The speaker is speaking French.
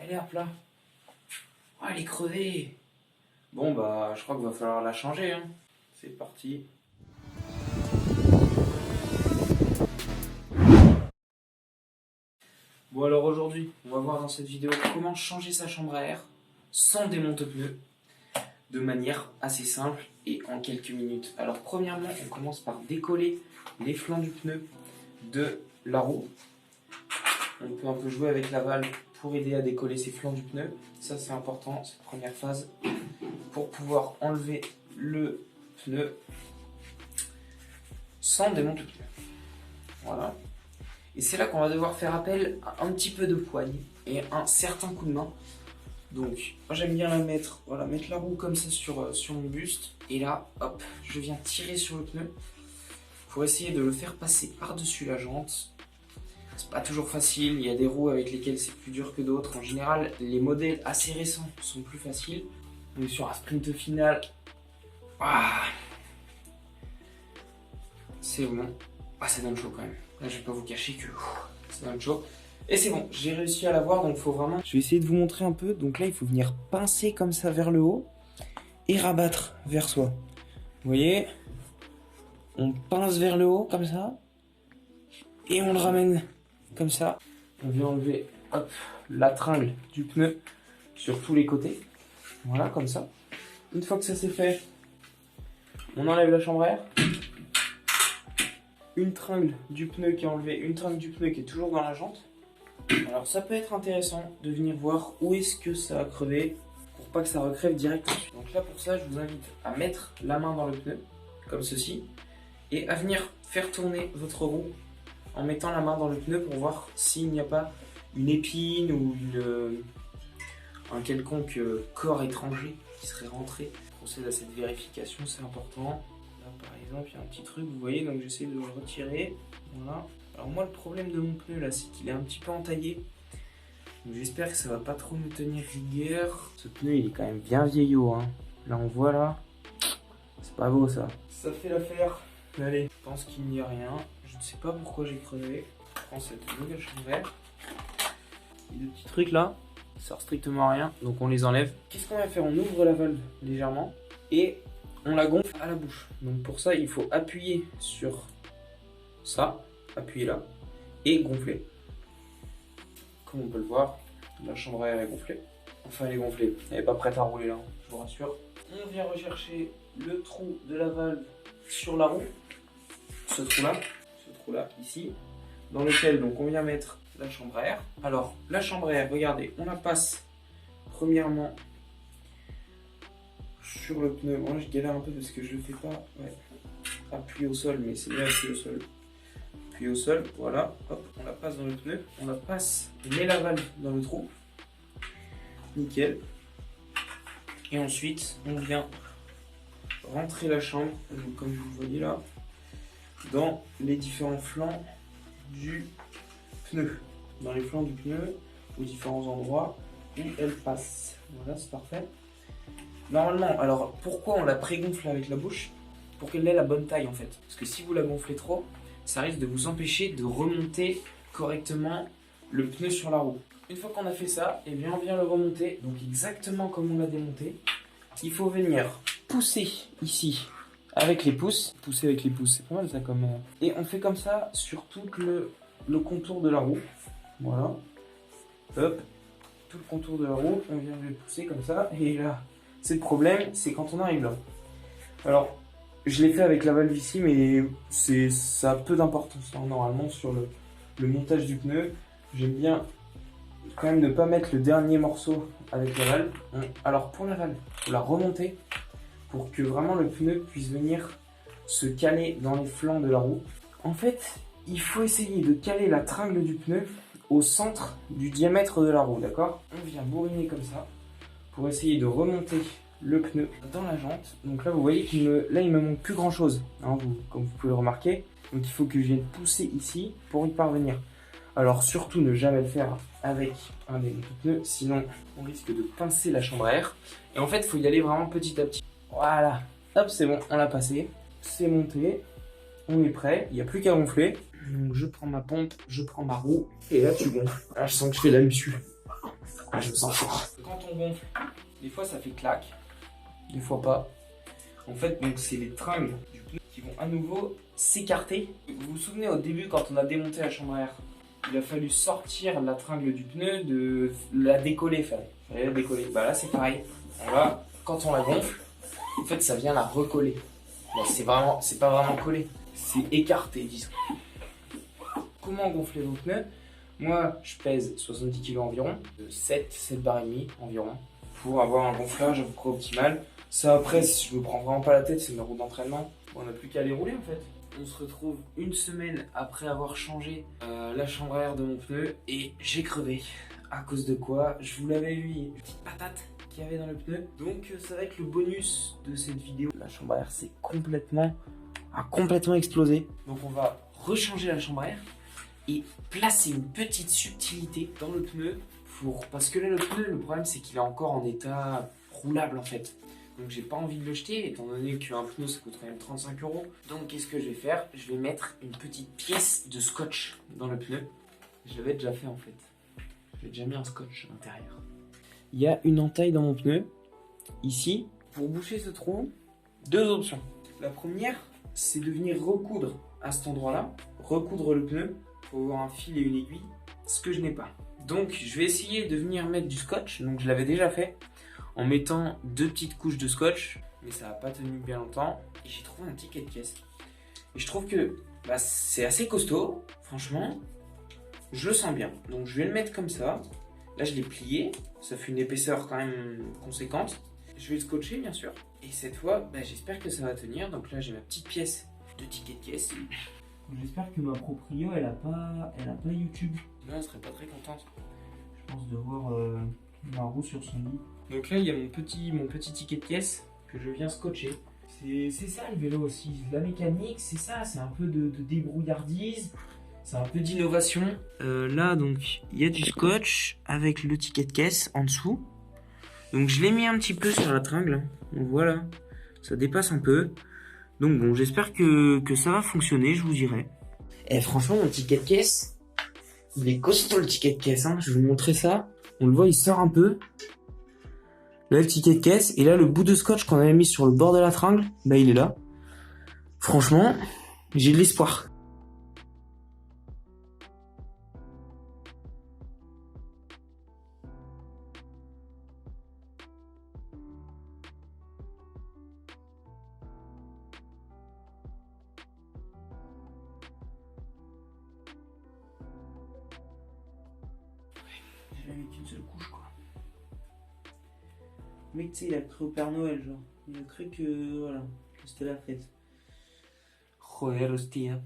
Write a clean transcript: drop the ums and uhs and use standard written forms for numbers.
Elle est à plat. Oh, elle est crevée. Bon, bah, je crois qu'il va falloir la changer. Hein. C'est parti. Bon, alors aujourd'hui, on va voir dans cette vidéo comment changer sa chambre à air sans démonte-pneus de manière assez simple et en quelques minutes. Alors, premièrement, on commence par décoller les flancs du pneu de la roue. On peut un peu jouer avec la valve pour aider à décoller ces flancs du pneu. Ça, c'est important, cette première phase, pour pouvoir enlever le pneu sans démonte-pneu. Voilà. Et c'est là qu'on va devoir faire appel à un petit peu de poigne et un certain coup de main. Donc, moi j'aime bien la mettre, voilà, mettre la roue comme ça sur mon buste. Et là, hop, je viens tirer sur le pneu pour essayer de le faire passer par-dessus la jante. C'est pas toujours facile, il y a des roues avec lesquelles c'est plus dur que d'autres. En général, les modèles assez récents sont plus faciles. On est sur un sprint final. Ah, c'est bon. Ah, ça donne chaud quand même. Là, je vais pas vous cacher que ça donne chaud. Et c'est bon, j'ai réussi à l'avoir, donc il faut vraiment... Je vais essayer de vous montrer un peu. Donc là, il faut venir pincer comme ça vers le haut et rabattre vers soi. Vous voyez? On pince vers le haut comme ça et on le ramène comme ça. On vient enlever, hop, la tringle du pneu sur tous les côtés. Voilà, comme ça. Une fois que ça c'est fait, on enlève la chambre à air. Une tringle du pneu qui est enlevée, une tringle du pneu qui est toujours dans la jante. Alors ça peut être intéressant de venir voir où est-ce que ça a crevé pour pas que ça recrève directement. Donc là pour ça je vous invite à mettre la main dans le pneu comme ceci et à venir faire tourner votre roue en mettant la main dans le pneu pour voir s'il n'y a pas une épine ou un quelconque corps étranger qui serait rentré. On procède à cette vérification, c'est important. Là par exemple il y a un petit truc, vous voyez, donc j'essaie de le retirer. Voilà. Alors moi le problème de mon pneu là c'est qu'il est un petit peu entaillé. Donc j'espère que ça va pas trop me tenir rigueur. Ce pneu il est quand même bien vieillot hein. Là on voit là. C'est pas beau ça. Ça fait l'affaire. Allez, je pense qu'il n'y a rien. Je ne sais pas pourquoi j'ai crevé. Je prends cette nouvelle chambre à air. Et deux petits trucs là. Ça sert strictement à rien. Donc on les enlève. Qu'est-ce qu'on va faire? On ouvre la valve légèrement. Et on la gonfle à la bouche. Donc pour ça il faut appuyer sur ça. Appuyer là et gonfler. Comme on peut le voir, la chambre à air est gonflée. Enfin elle est gonflée, elle n'est pas prête à rouler là, je vous rassure. On vient rechercher le trou de la valve sur la roue, ce trou là, ici, dans lequel donc on vient mettre la chambre à air. Alors la chambre à air, regardez, on la passe premièrement sur le pneu. Moi je galère un peu parce que je le fais pas appuyer au sol, mais c'est bien appuyer au sol. Puis au sol, voilà, hop, on la passe dans le pneu, on la passe, on met la valve dans le trou, nickel, et ensuite on vient rentrer la chambre, donc, comme vous le voyez là, dans les différents flancs du pneu, dans les flancs du pneu, aux différents endroits où elle passe, voilà c'est parfait. Normalement, alors pourquoi on la pré-gonfle avec la bouche? Pour qu'elle ait la bonne taille en fait, parce que si vous la gonflez trop, ça risque de vous empêcher de remonter correctement le pneu sur la roue. Une fois qu'on a fait ça, et bien on vient le remonter, donc exactement comme on l'a démonté. Il faut venir pousser ici avec les pouces. Pousser avec les pouces, c'est pas mal ça comme... Et on fait comme ça sur tout le contour de la roue. Voilà. Hop. Tout le contour de la roue, on vient le pousser comme ça. Et là, c'est le problème, c'est quand on arrive là. Alors... Je l'ai fait avec la valve ici, mais ça a peu d'importance normalement sur le montage du pneu. J'aime bien quand même ne pas mettre le dernier morceau avec la valve. Alors pour la valve, il faut la remonter pour que vraiment le pneu puisse venir se caler dans les flancs de la roue. En fait, il faut essayer de caler la tringle du pneu au centre du diamètre de la roue, d'accord? On vient bourriner comme ça pour essayer de remonter le pneu dans la jante. Donc là vous voyez qu'il me manque plus grand chose hein, comme vous pouvez le remarquer. Donc il faut que je vienne pousser ici pour y parvenir. Alors surtout ne jamais le faire avec un démonte-pneu, sinon on risque de pincer la chambre à air. Et en fait il faut y aller vraiment petit à petit. Voilà, hop c'est bon, on l'a passé, c'est monté, on est prêt, il n'y a plus qu'à gonfler. Donc je prends ma pompe, je prends ma roue et là tu gonfles. Là je sens que je fais la muscu. je me sens fort. Quand on gonfle, des fois ça fait clac, des fois pas. En fait, donc c'est les tringles du pneu qui vont à nouveau s'écarter. Vous vous souvenez au début quand on a démonté la chambre à air, il a fallu sortir la tringle du pneu, de la décoller, fallait la décoller. Bah là c'est pareil. Là, quand on la gonfle, en fait ça vient la recoller. Bon, c'est pas vraiment collé, c'est écarté disons. Comment gonfler vos pneus? Moi je pèse 70 kg environ, 7 barres et demie environ, pour avoir un gonflage à peu près optimal. Ça après, si je me prends vraiment pas la tête, c'est mes roues d'entraînement. On n'a plus qu'à les rouler en fait. On se retrouve une semaine après avoir changé la chambre à air de mon pneu et j'ai crevé. À cause de quoi? Je vous l'avais eu, une petite patate qu'il y avait dans le pneu. Donc ça va être le bonus de cette vidéo. La chambre à air a complètement explosé. Donc on va rechanger la chambre à air et placer une petite subtilité dans le pneu parce que là le pneu, le problème c'est qu'il est encore en état roulable en fait. Donc j'ai pas envie de le jeter étant donné qu'un pneu ça coûte quand même 35 €. Donc qu'est-ce que je vais faire? Je vais mettre une petite pièce de scotch dans le pneu. Je l'avais déjà fait en fait. J'ai déjà mis un scotch à l'intérieur. Il y a une entaille dans mon pneu. Ici, pour boucher ce trou, deux options. La première, c'est de venir recoudre à cet endroit-là. Recoudre le pneu pour avoir un fil et une aiguille. Ce que je n'ai pas. Donc je vais essayer de venir mettre du scotch. Donc je l'avais déjà fait. En mettant 2 petites couches de scotch, mais ça n'a pas tenu bien longtemps. Et j'ai trouvé un ticket de caisse. Et je trouve que c'est assez costaud, franchement. Je le sens bien. Donc je vais le mettre comme ça. Là je l'ai plié, ça fait une épaisseur quand même conséquente. Je vais le scotcher bien sûr. Et cette fois, j'espère que ça va tenir. Donc là j'ai ma petite pièce de ticket de caisse. J'espère que ma proprio elle a pas YouTube. Là elle serait pas très contente. Je pense de voir ma roue sur son lit. Donc là il y a mon petit ticket de caisse que je viens scotcher. C'est ça le vélo aussi, la mécanique c'est ça, c'est un peu de débrouillardise, c'est un peu d'innovation. Là donc il y a du scotch avec le ticket de caisse en dessous. Donc je l'ai mis un petit peu sur la tringle, donc voilà, ça dépasse un peu. Donc bon j'espère que ça va fonctionner, je vous dirai. Et franchement mon ticket de caisse, il est costaud le ticket de caisse, hein. Je vais vous montrer ça. On le voit, il sort un peu. Là, le ticket de caisse. Et là, le bout de scotch qu'on avait mis sur le bord de la tringle, il est là. Franchement, j'ai de l'espoir. J'avais mis qu'une seule couche, quoi. Le mec, tu sais, il a cru au Père Noël, genre. Il a cru que, voilà, que c'était la fête. Joder, hostia.